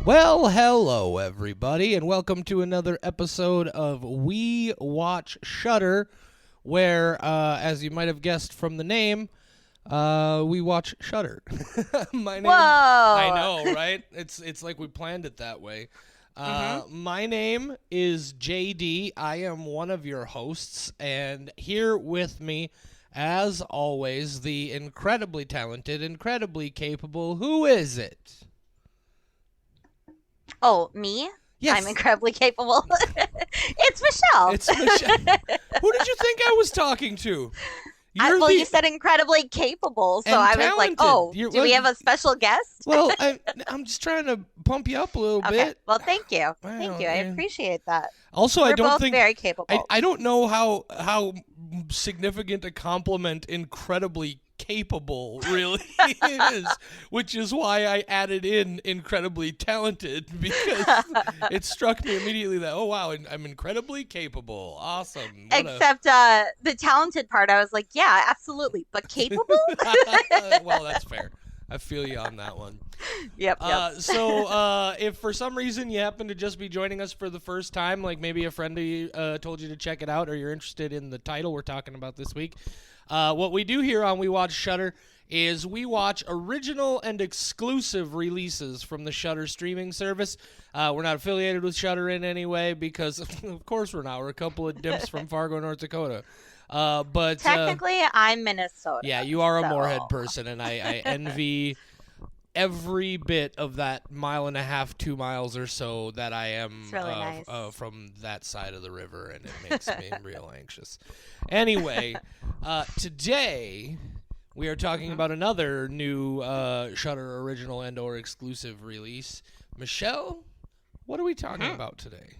Well, hello everybody, and welcome to another episode of We Watch Shudder, where, as you might have guessed from the name, we watch Shudder. My name. Whoa! I know, right? It's like we planned it that way. My name is JD. I am one of your hosts, and here with me, as always, the incredibly talented, incredibly capable. Who is it? Oh, me? Yes. I'm incredibly capable. It's Michelle. It's Michelle. Who did you think I was talking to? You said incredibly capable, so I was like, oh, do we have a special guest? Well, I'm just trying to pump you up a little bit. Well, thank you. Thank you. I appreciate that. Also, We're I don't both think very capable. I don't know how significant a compliment incredibly capable really is, which is why I added in incredibly talented, because it struck me immediately that, oh wow, I'm incredibly capable. Awesome. Except the talented part, I was like, yeah, absolutely, but capable? Well, that's fair. I feel you on that one. Yep. So if for some reason you happen to just be joining us for the first time, like maybe a friend told you to check it out, or you're interested in the title we're talking about this week, what we do here on We Watch Shudder is we watch original and exclusive releases from the Shudder streaming service. We're not affiliated with Shudder in any way because, of course, we're not. We're a couple of dimps from Fargo, North Dakota. But technically, I'm Minnesota. Yeah, you are a Moorhead person, and I envy every bit of that 1.5 miles, 2 miles or so that I am really nice. From that side of the river, and it makes me real anxious. Anyway, today we are talking about another new Shudder original and or exclusive release. Michelle, what are we talking about today?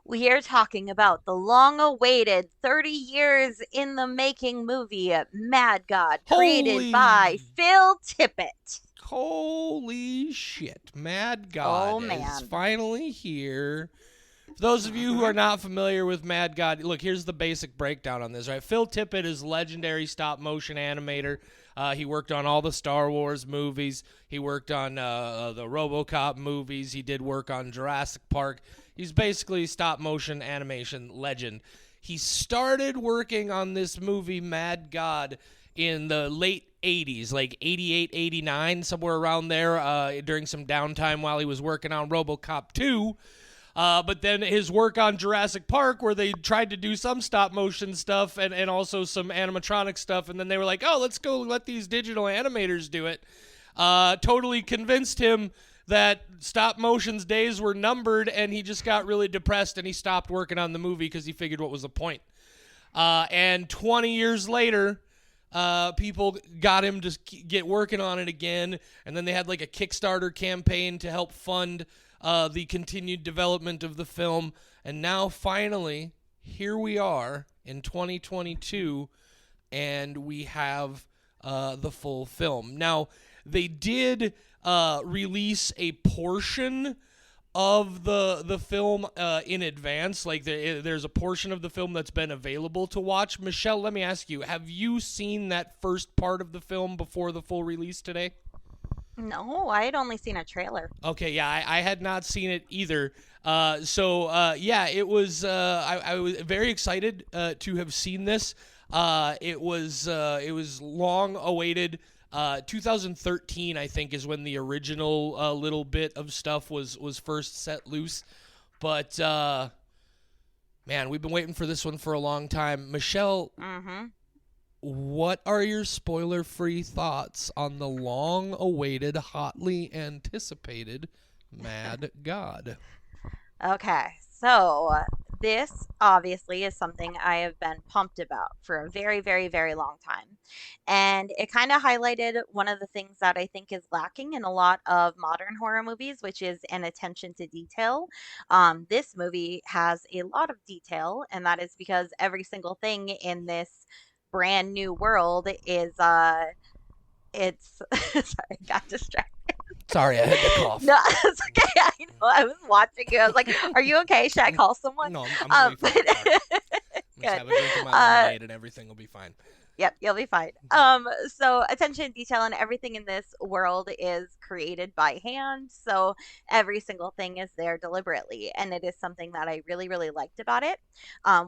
We are talking about the long-awaited 30 years in the making movie Mad God, created by Phil Tippett. Holy shit. Mad God is finally here. For those of you who are not familiar with Mad God, look, here's the basic breakdown on this, right? Phil Tippett is legendary stop-motion animator. He worked on all the Star Wars movies. He worked on the RoboCop movies. He did work on Jurassic Park. He's basically stop-motion animation legend. He started working on this movie, Mad God, in the late 80s, like 88, 89, somewhere around there, during some downtime while he was working on RoboCop 2. But then his work on Jurassic Park, where they tried to do some stop-motion stuff and also some animatronic stuff, and then they were like, oh, let's go let these digital animators do it, totally convinced him that stop-motion's days were numbered, and he just got really depressed, and he stopped working on the movie because he figured what was the point. And 20 years later, people got him to get working on it again, and then they had like a Kickstarter campaign to help fund the continued development of the film, and now finally, here we are in 2022, and we have the full film. Now, they did release a portion of the film in advance. Like there's a portion of the film that's been available to watch. Michelle, let me ask you, have you seen that first part of the film before the full release today? No, I had only seen a trailer. Okay, yeah, I had not seen it either. Yeah, it was. I was very excited to have seen this. It was long awaited. 2013, I think, is when the original little bit of stuff was first set loose. But man, we've been waiting for this one for a long time. Michelle. What are your spoiler-free thoughts on the long-awaited, hotly anticipated Mad God? Okay, so this obviously is something I have been pumped about for a very, very, very long time. And it kind of highlighted one of the things that I think is lacking in a lot of modern horror movies, which is an attention to detail. This movie has a lot of detail, and that is because every single thing in this brand new world is it's sorry, I got distracted. Sorry, I had to cough. No, it's okay. I know. I was watching you. I was like, "Are you okay? Should I call someone?" No, I'm fine. Just have a drink of my lemonade and everything will be fine. Yep, you'll be fine. So attention to detail and everything in this world is created by hand. So every single thing is there deliberately, and it is something that I really, really liked about it.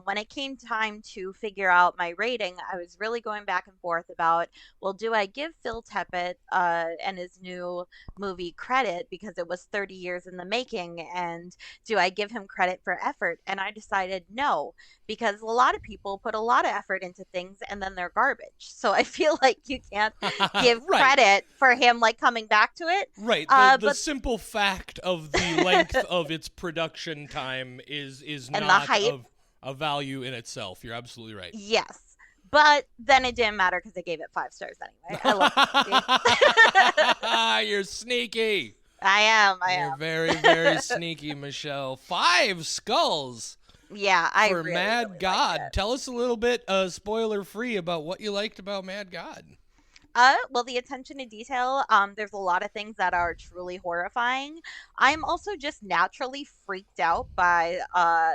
When it came time to figure out my rating, I was really going back and forth about, well, do I give Phil Tippett and his new movie credit because it was 30 years in the making, and do I give him credit for effort? And I decided no, because a lot of people put a lot of effort into things and then they're garbage. So I feel like you can't give Right. credit for him like coming back to it. Right. The simple fact of the length of its production time is and not the hype, of a value in itself. You're absolutely right. yes. But then it didn't matter because I gave it 5 stars anyway. I love the movie. You're sneaky. I am. You're very, very sneaky, Michelle. 5 skulls. Yeah, I for really, Mad really God. liked it. Tell us a little bit, spoiler free, about what you liked about Mad God. Well, the attention to detail, there's a lot of things that are truly horrifying. I'm also just naturally freaked out by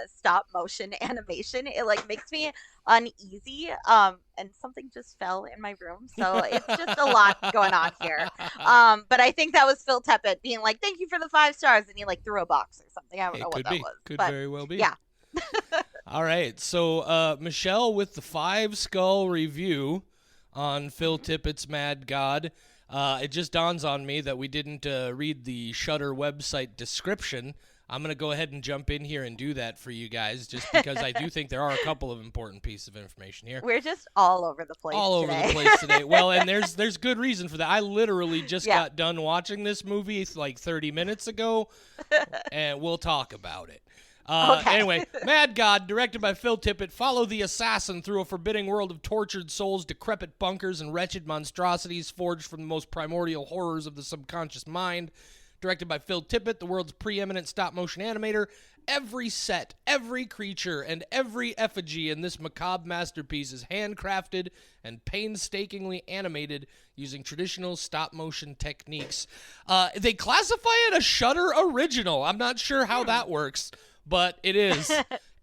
stop motion animation. It like makes me uneasy. And something just fell in my room, so it's just a lot going on here. But I think that was Phil Tippett being like, "Thank you for the 5 stars," and he like threw a box or something. I don't know what that was. Could but very well be. yeah. All right, so Michelle with the 5 skull review on Phil Tippett's Mad God. It just dawns on me that we didn't read the Shudder website description. I'm going to go ahead and jump in here and do that for you guys, just because I do think there are a couple of important pieces of information here. We're just all over the place All today. over the place today. Well, and there's good reason for that. I literally just got done watching this movie like 30 minutes ago, and we'll talk about it. Okay. Anyway, Mad God, directed by Phil Tippett, follow the assassin through a forbidding world of tortured souls, decrepit bunkers, and wretched monstrosities forged from the most primordial horrors of the subconscious mind. Directed by Phil Tippett, the world's preeminent stop-motion animator, every set, every creature, and every effigy in this macabre masterpiece is handcrafted and painstakingly animated using traditional stop-motion techniques. They classify it a Shudder original. I'm not sure how that works, but it is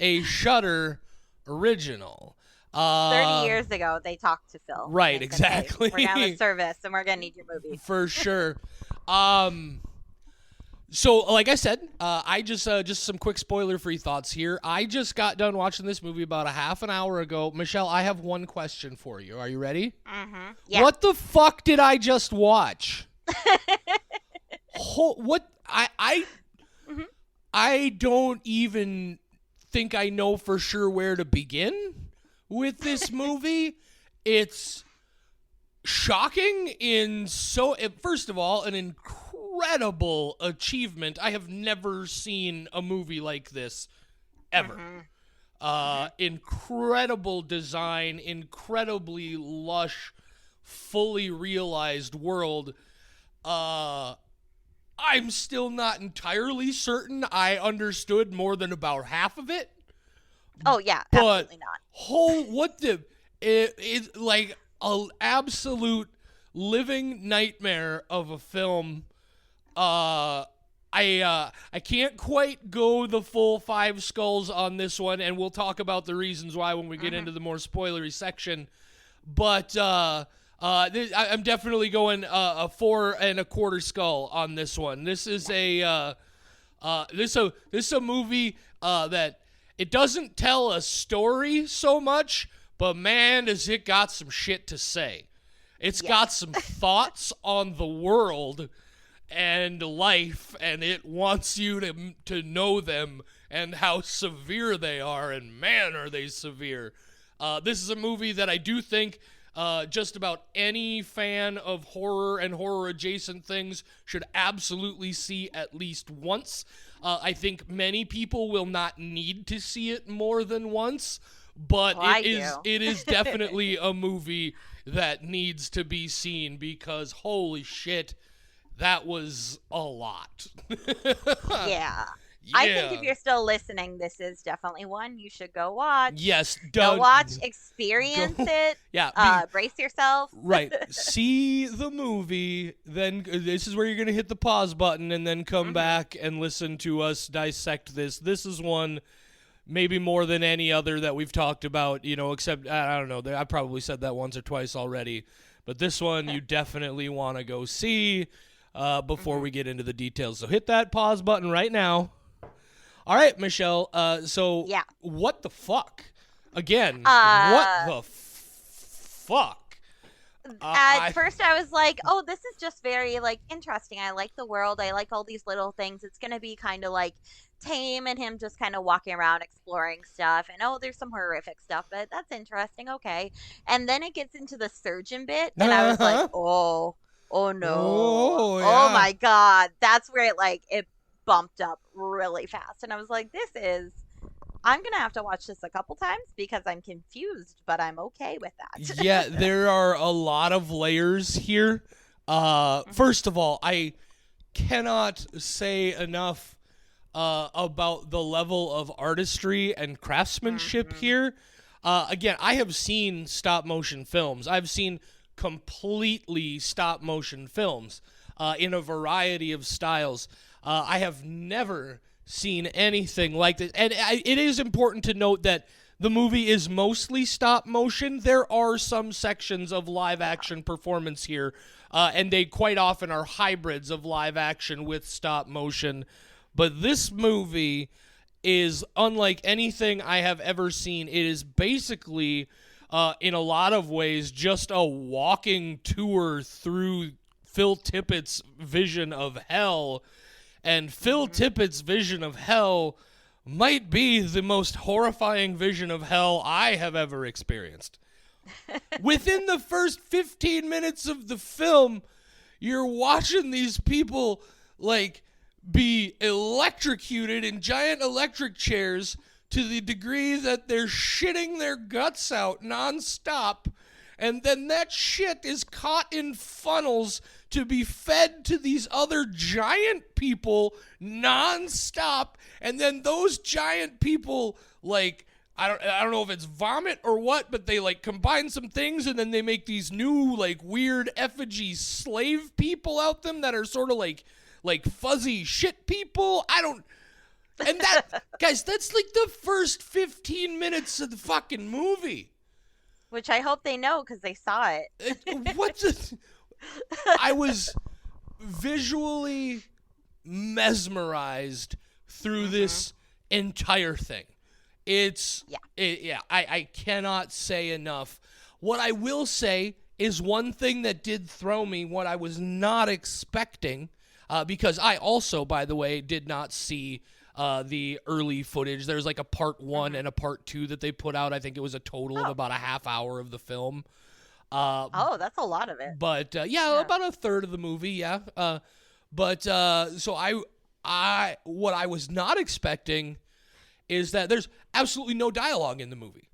a Shudder original. 30 years ago, they talked to Phil. Right, and said, "Hey, exactly. we're going to have a service, and we're going to need your movie." For sure. So, like I said, I just some quick spoiler-free thoughts here. I just got done watching this movie about a half an hour ago. Michelle, I have one question for you. Are you ready? Mm-hmm. Yeah. What the fuck did I just watch? What? Mm-hmm. I don't even think I know for sure where to begin with this movie. It's shocking first of all, an incredible achievement. I have never seen a movie like this ever. Incredible design, incredibly lush, fully realized world. I'm still not entirely certain I understood more than about half of it. Oh, yeah, But absolutely not. It's like an absolute living nightmare of a film. I can't quite go the full 5 skulls on this one, and we'll talk about the reasons why when we get into the more spoilery section. But I'm definitely going a 4 1/4 skull on this one. This is a movie that it doesn't tell a story so much, but man, does it got some shit to say. It's got some thoughts on the world and life, and it wants you to know them and how severe they are, and man, are they severe. This is a movie that I do think just about any fan of horror and horror-adjacent things should absolutely see at least once. I think many people will not need to see it more than once, but it is definitely a movie that needs to be seen because holy shit, that was a lot. Yeah. I think if you're still listening, this is definitely one you should go watch. Yes. Go watch, experience it. Yeah. Brace yourself. Right. See the movie, then this is where you're going to hit the pause button and then come back and listen to us dissect this. This is one maybe more than any other that we've talked about, except, I don't know, I probably said that once or twice already. But this one you definitely want to go see before we get into the details. So hit that pause button right now. All right, Michelle. So what the fuck? Again, what the fuck? At first I was like, oh, this is just very like interesting. I like the world. I like all these little things. It's going to be kind of like tame and him just kind of walking around exploring stuff. And oh, there's some horrific stuff, but that's interesting. Okay. And then it gets into the surgeon bit and I was like, oh no. Oh my God. That's where it bumped up really fast. And I was like, I'm going to have to watch this a couple times because I'm confused, but I'm okay with that. Yeah, there are a lot of layers here. First of all, I cannot say enough about the level of artistry and craftsmanship here. Again, I have seen stop-motion films. I've seen completely stop-motion films in a variety of styles. I have never seen anything like this. And it is important to note that the movie is mostly stop motion. There are some sections of live action performance here, and they quite often are hybrids of live action with stop motion. But this movie is unlike anything I have ever seen. It is basically, in a lot of ways, just a walking tour through Phil Tippett's vision of hell. And Phil Tippett's vision of hell might be the most horrifying vision of hell I have ever experienced. Within the first 15 minutes of the film, you're watching these people, be electrocuted in giant electric chairs to the degree that they're shitting their guts out nonstop. And then that shit is caught in funnels to be fed to these other giant people nonstop. And then those giant people, I don't know if it's vomit or what, but they combine some things and then they make these new weird effigy slave people out them that are sort of like fuzzy shit people. And that, guys, that's the first 15 minutes of the fucking movie. Which I hope they know because they saw it. I was visually mesmerized through this entire thing. I cannot say enough. What I will say is one thing that did throw me, what I was not expecting, because I also, by the way, did not see the early footage. There's a part 1 and a part 2 that they put out. I think it was a total of about a half hour of the film. That's a lot of it. But about a third of the movie. Yeah. So I what I was not expecting is that there's absolutely no dialogue in the movie.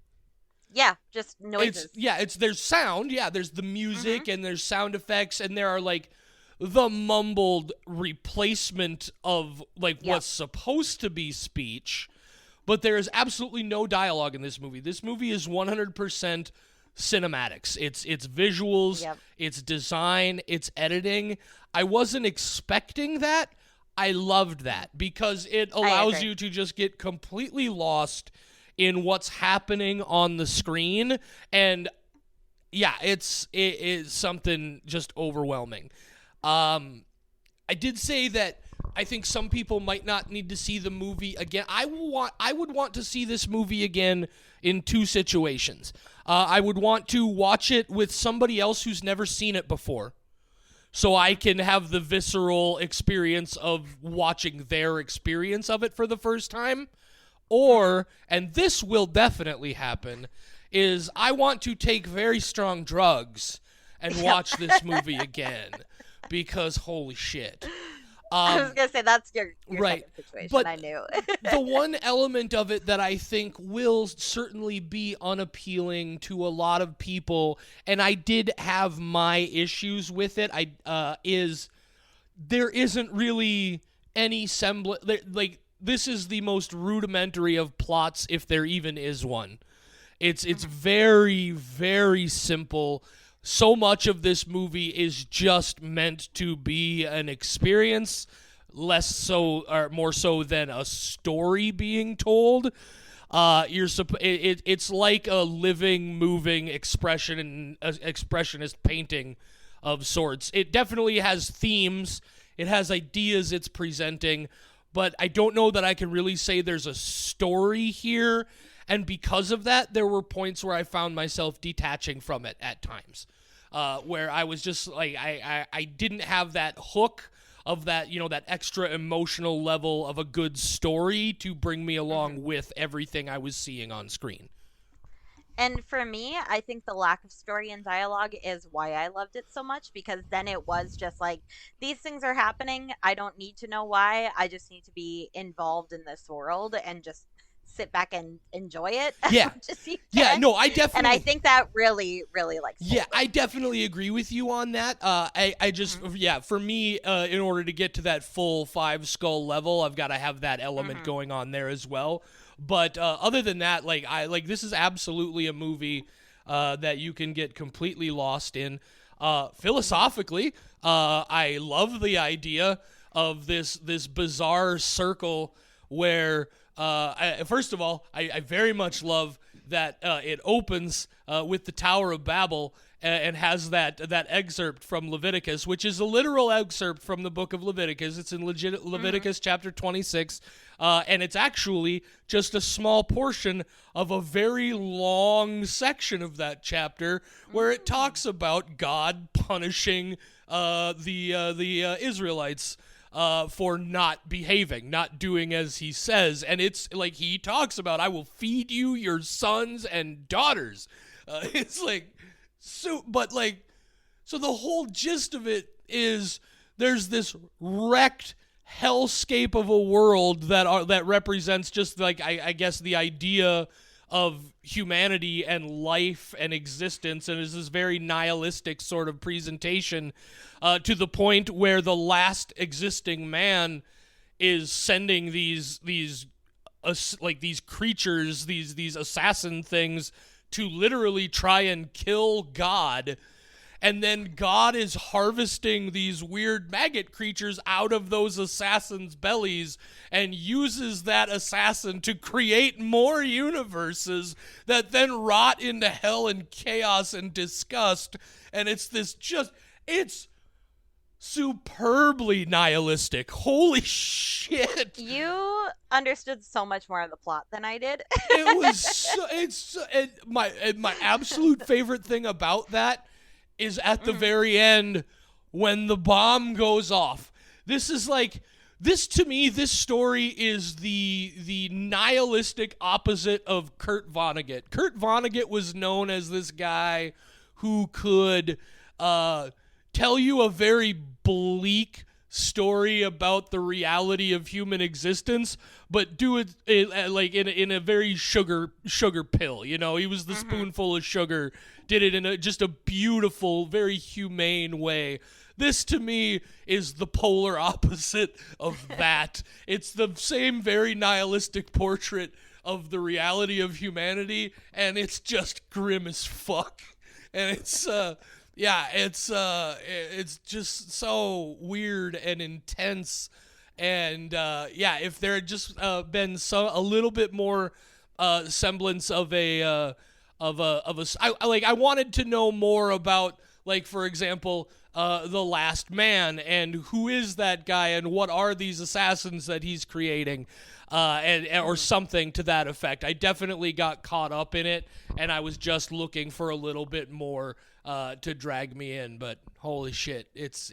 Yeah, just noises. There's sound. Yeah, there's the music and there's sound effects and there are the mumbled replacement of what's supposed to be speech, but there is absolutely no dialogue in this movie. This movie is 100% cinematics. It's visuals, it's design, it's editing. I wasn't expecting that. I loved that because it allows you to just get completely lost in what's happening on the screen, and it is something just overwhelming. I did say that I think some people might not need to see the movie again. I would want to see this movie again in two situations. I would want to watch it with somebody else who's never seen it before, so I can have the visceral experience of watching their experience of it for the first time. Or, and this will definitely happen, is I want to take very strong drugs and watch this movie again. Because holy shit. I was going to say that's your right. situation, but I knew. The one element of it that I think will certainly be unappealing to a lot of people, and I did have my issues with it, is there isn't really any semblance, this is the most rudimentary of plots, if there even is one. It's very, very simple. So much of this movie is just meant to be an experience, less so or more so than a story being told. it's like a living, moving expressionist painting of sorts. It definitely has themes. It has ideas it's presenting, but I don't know that I can really say there's a story here. And because of that, there were points where I found myself detaching from it at times, where I was just like, I didn't have that hook of that, that extra emotional level of a good story to bring me along with everything I was seeing on screen. And for me, I think the lack of story and dialogue is why I loved it so much, because then it was just like, these things are happening. I don't need to know why. I just need to be involved in this world and just sit back and enjoy it. Yeah. Yeah, no, I definitely. And I think that really, really like. Yeah, I definitely agree with you on that. I just, for me, in order to get to that full 5 skull level, I've got to have that element going on there as well. But other than that, this is absolutely a movie that you can get completely lost in. Philosophically, I love the idea of this bizarre circle where, first of all, I very much love that it opens with the Tower of Babel and has that excerpt from Leviticus, which is a literal excerpt from the book of Leviticus. It's in Leviticus chapter 26, and it's actually just a small portion of a very long section of that chapter where it talks about God punishing the Israelites for not behaving, not doing as he says. And it's like he talks about, I will feed you your sons and daughters. It's like, so the whole gist of it is there's this wrecked hellscape of a world that represents just like, I guess, the idea of humanity and life and existence, and is this very nihilistic sort of presentation to the point where the last existing man is sending these creatures, these assassin things, to literally try and kill God. And then God is harvesting these weird maggot creatures out of those assassins' bellies and uses that assassin to create more universes that then rot into hell and chaos and disgust. And it's superbly nihilistic. Holy shit. You understood so much more of the plot than I did. It was my absolute favorite thing about that is at the very end when the bomb goes off. This to me, this story is the nihilistic opposite of Kurt Vonnegut. Kurt Vonnegut was known as this guy who could tell you a very bleak story about the reality of human existence, but do it like in a very sugar pill. He was the spoonful of sugar, did it in just a beautiful, very humane way. This to me is the polar opposite of that. It's the same very nihilistic portrait of the reality of humanity, and it's just grim as fuck. And it's it's just so weird and intense. And if there had just been a little bit more semblance of I wanted to know more about, like, for example, the Last Man, and who is that guy, and what are these assassins that he's creating, or something to that effect. I definitely got caught up in it, and I was just looking for a little bit more to drag me in. But holy shit, it's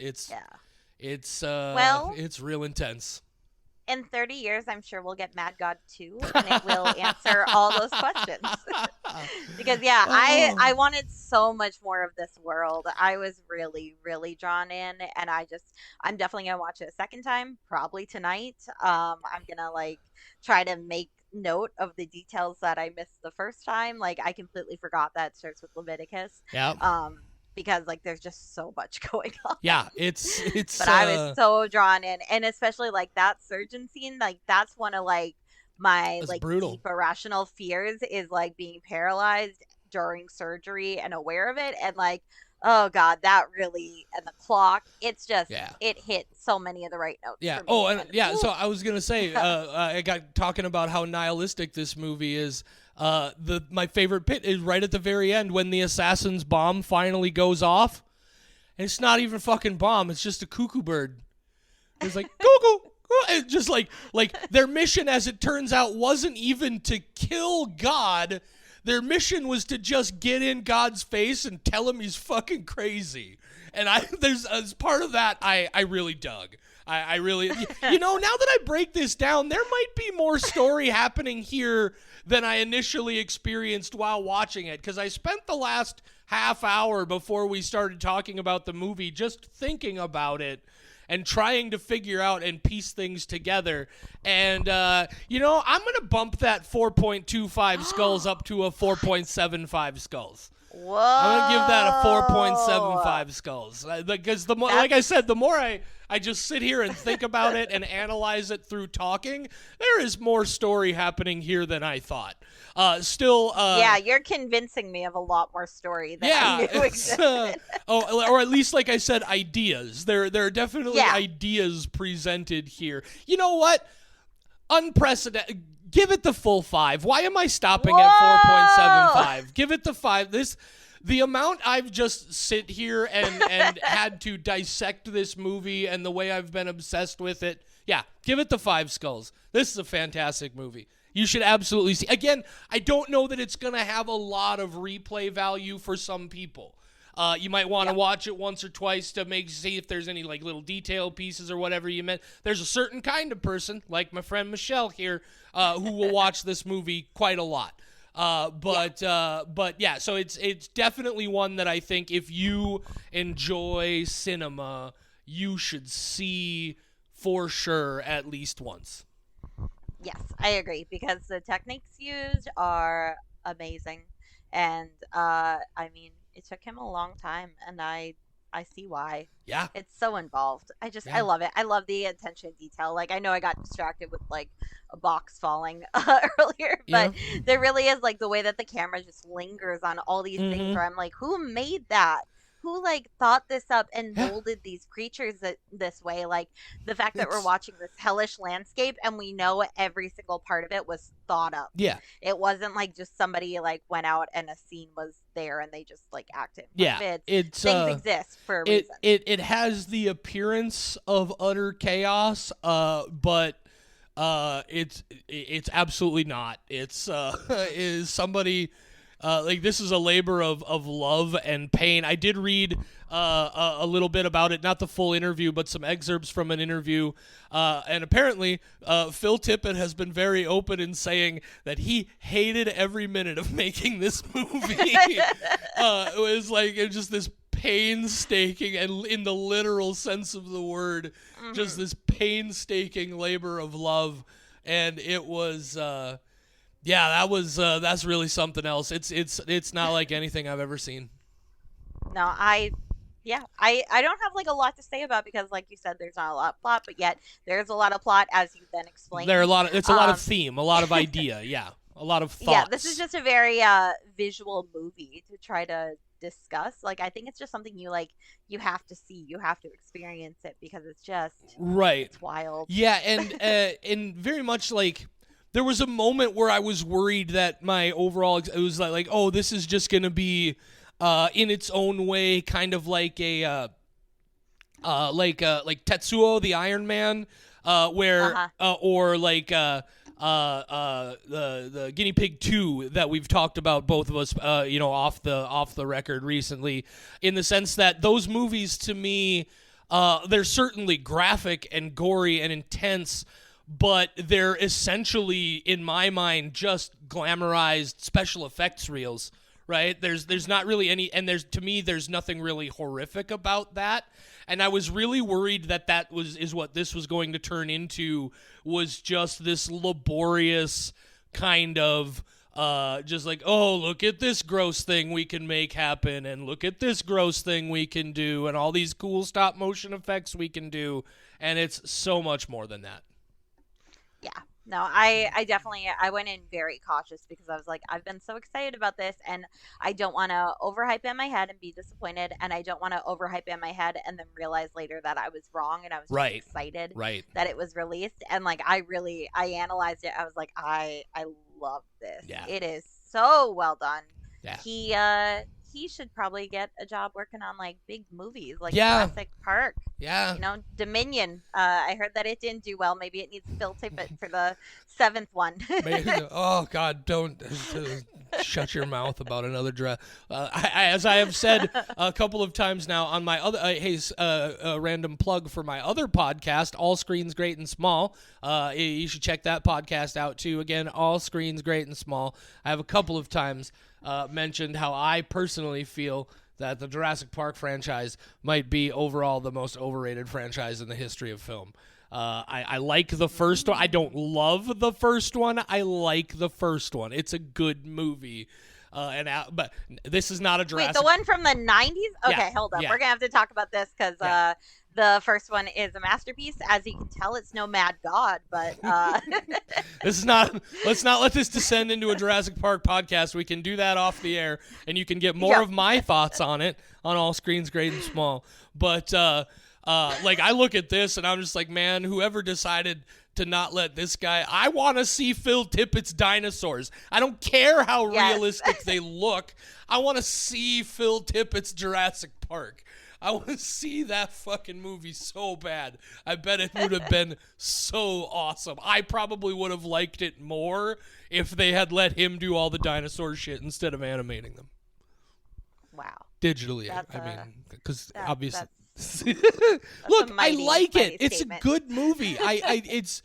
real intense. In 30 years, I'm sure we'll get Mad God 2, and it will answer all those questions. Because, I wanted so much more of this world. I was really, really drawn in, and I'm definitely going to watch it a second time, probably tonight. I'm going to, try to make note of the details that I missed the first time. I completely forgot that it starts with Leviticus. Yeah. Because there's just so much going on. Yeah, it's. But I was so drawn in, and especially that surgeon scene. That's one of my brutal. deep irrational fears is being paralyzed during surgery and aware of it. And like, oh God, that really, and the clock, it's just, Yeah. it hit so many of the right notes Yeah. for me. Oh, and And, yeah. So I was gonna say, I got talking about how nihilistic this movie is. My favorite bit is right at the very end when the assassin's bomb finally goes off, and it's not even a fucking bomb. It's just a cuckoo bird. It's like cuckoo. It's just like their mission, as it turns out, wasn't even to kill God. Their mission was to just get in God's face and tell him he's fucking crazy. And there's as part of that, I really dug. I really, now that I break this down, there might be more story happening here than I initially experienced while watching it, because I spent the last half hour before we started talking about the movie just thinking about it and trying to figure out and piece things together. And, I'm going to bump that 4.25 skulls up to a 4.75 skulls. whoa. I'm going to give that a 4.75 skulls. Because, like I said, the more I just sit here and think about it and analyze it through talking, there is more story happening here than I thought. Yeah, you're convincing me of a lot more story than I knew existed. Or at least, like I said, ideas. There are definitely ideas presented here. You know what? Unprecedented. Give it the full 5. Why am I stopping at 4.75? Give it the 5. The amount I've just sit here and had to dissect this movie and the way I've been obsessed with it. Yeah, give it the 5 skulls. This is a fantastic movie. You should absolutely see. Again, I don't know that it's going to have a lot of replay value for some people. You might want to watch it once or twice to see if there's any like little detail pieces or whatever you meant. There's a certain kind of person, like my friend Michelle here, who will watch this movie quite a lot. But so it's definitely one that I think if you enjoy cinema, you should see for sure at least once. Yes, I agree, because the techniques used are amazing. And it took him a long time, and I see why. Yeah. It's so involved. I love it. I love the attention to detail. Like, I know I got distracted with like a box falling earlier, but there really is like the way that the camera just lingers on all these things where I'm like, who made that? Who like thought this up and molded these creatures this way? Like the fact that we're watching this hellish landscape and we know every single part of it was thought up. Yeah. It wasn't like just somebody like went out and a scene was there and they just like acted. Yeah. Things exist for a reason. It has the appearance of utter chaos, but it's absolutely not. It's is somebody. This is a labor of love and pain. I did read a little bit about it, not the full interview, but some excerpts from an interview. And apparently, Phil Tippett has been very open in saying that he hated every minute of making this movie. It was just this painstaking, and in the literal sense of the word, just this painstaking labor of love. And it was... that's really something else. It's not like anything I've ever seen. No, I don't have like a lot to say about, because like you said, there's not a lot of plot, but yet there's a lot of plot, as you then explained. It's a lot of theme, a lot of idea, a lot of thoughts. Yeah, this is just a very visual movie to try to discuss. Like, I think it's just something you have to see, you have to experience it, because it's just it's wild. Yeah, and very much like. There was a moment where I was worried that my overall, it was like, oh, this is just going to be in its own way kind of like a like Tetsuo the Iron Man, where or like the Guinea Pig 2 that we've talked about, both of us off the record recently, in the sense that those movies to me, they're certainly graphic and gory and intense, but they're essentially, in my mind, just glamorized special effects reels, right? There's not really any, and there's nothing really horrific about that. And I was really worried that is what this was going to turn into, was just this laborious kind of just like, oh, look at this gross thing we can make happen, and look at this gross thing we can do, and all these cool stop motion effects we can do. And it's so much more than that. Yeah, No, I definitely I went in very cautious because I was like, I've been so excited about this and I don't want to overhype in my head and be disappointed and I don't want to overhype in my head and then realize later that I was wrong and I was just Right. excited Right. that it was released and like I analyzed it. I was like, I love this. Yeah. It is so well done. Yeah. He should probably get a job working on like big movies like Yeah. Jurassic Park. Yeah. You know, Dominion. I heard that it didn't do well. Maybe it needs Phil Tippett for the 7th one. Oh God, don't shut your mouth about another dress. As I have said a couple of times now on my other, a random plug for my other podcast, All Screens Great and Small. You should check that podcast out too. Again, All Screens Great and Small. I have a couple of times mentioned how I personally feel that the Jurassic Park franchise might be overall the most overrated franchise in the history of film. I like the first one. I don't love the first one. I like the first one. It's a good movie. But this is not a Jurassic. Wait, the one from the 90s? Okay, Yeah, hold up. yeah. We're going to have to talk about this because Yeah. the first one is a masterpiece. As you can tell, it's no Mad God, but This is not. Let's not let this descend into a Jurassic Park podcast. We can do that off the air, and you can get more of my thoughts on it on All Screens Great and Small. But like I look at this and I'm just like, man, whoever decided to not let this guy, I want to see Phil Tippett's dinosaurs. I don't care how realistic they look. I want to see Phil Tippett's Jurassic Park. I want to see that fucking movie so bad. I bet it would have been so awesome. I probably would have liked it more if they had let him do all the dinosaur shit instead of animating them. wow. Digitally, I mean, because obviously. That's Look, a I like it. It's a statement. good movie. It's,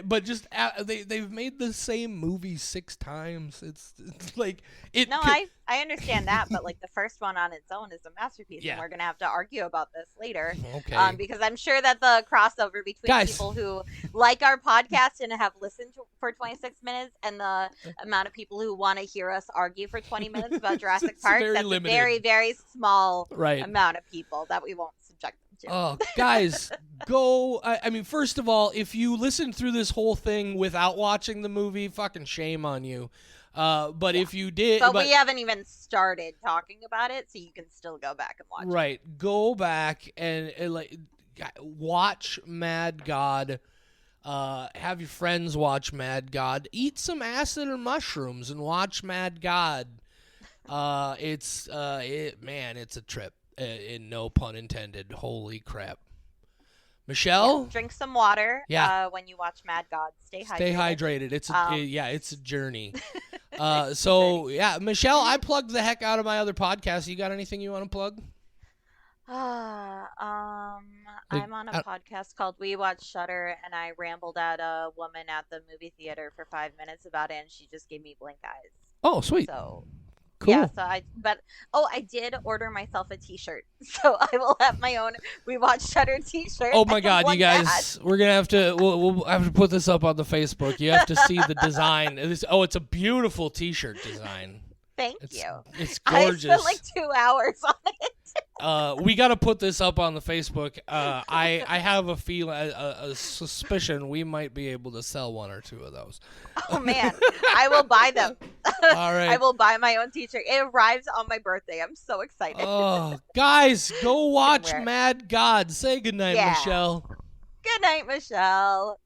but just they've made the same movie 6 times. It's like it. No, I understand that, but like the first one on its own is a masterpiece, Yeah. and we're gonna have to argue about this later. Okay. Because I'm sure that the crossover between Guys. people who like our podcast and have listened for 26 minutes, and the amount of people who want to hear us argue for 20 minutes about Jurassic It's Park, very that's limited. a very, very small Right. amount of people that we won't subject them to. Oh, guys, go. I mean, first of all, if you listened through this whole thing without watching the movie, fucking shame on you. But if you did, But we haven't even started talking about it, so you can still go back and watch it. right, go back and like watch Mad God. Have your friends watch Mad God. Eat some acid or mushrooms and watch Mad God. It's a trip. In no pun intended. Holy crap. Michelle? Drink some water when you watch Mad God. Stay hydrated. It's a journey. Michelle, I plugged the heck out of my other podcast. You got anything you want to plug? I'm on a podcast called We Watch Shudder, and I rambled at a woman at the movie theater for 5 minutes about it, and she just gave me blank eyes. Oh, sweet. So cool. Yeah, I did order myself a t-shirt. So I will have my own We Watch Shudder t-shirt. Oh my God, you guys, we're going to have to, we'll have to put this up on the Facebook. You have to see the design. It's a beautiful t-shirt design. Thank you. It's gorgeous. I spent like 2 hours on it. We got to put this up on the Facebook. I have a feeling, a suspicion we might be able to sell 1 or 2 of those. Oh man, I will buy them. All right. I will buy my own t-shirt. It arrives on my birthday. I'm so excited. Oh, guys, go watch Mad God. Say goodnight, Michelle. Good night, Michelle.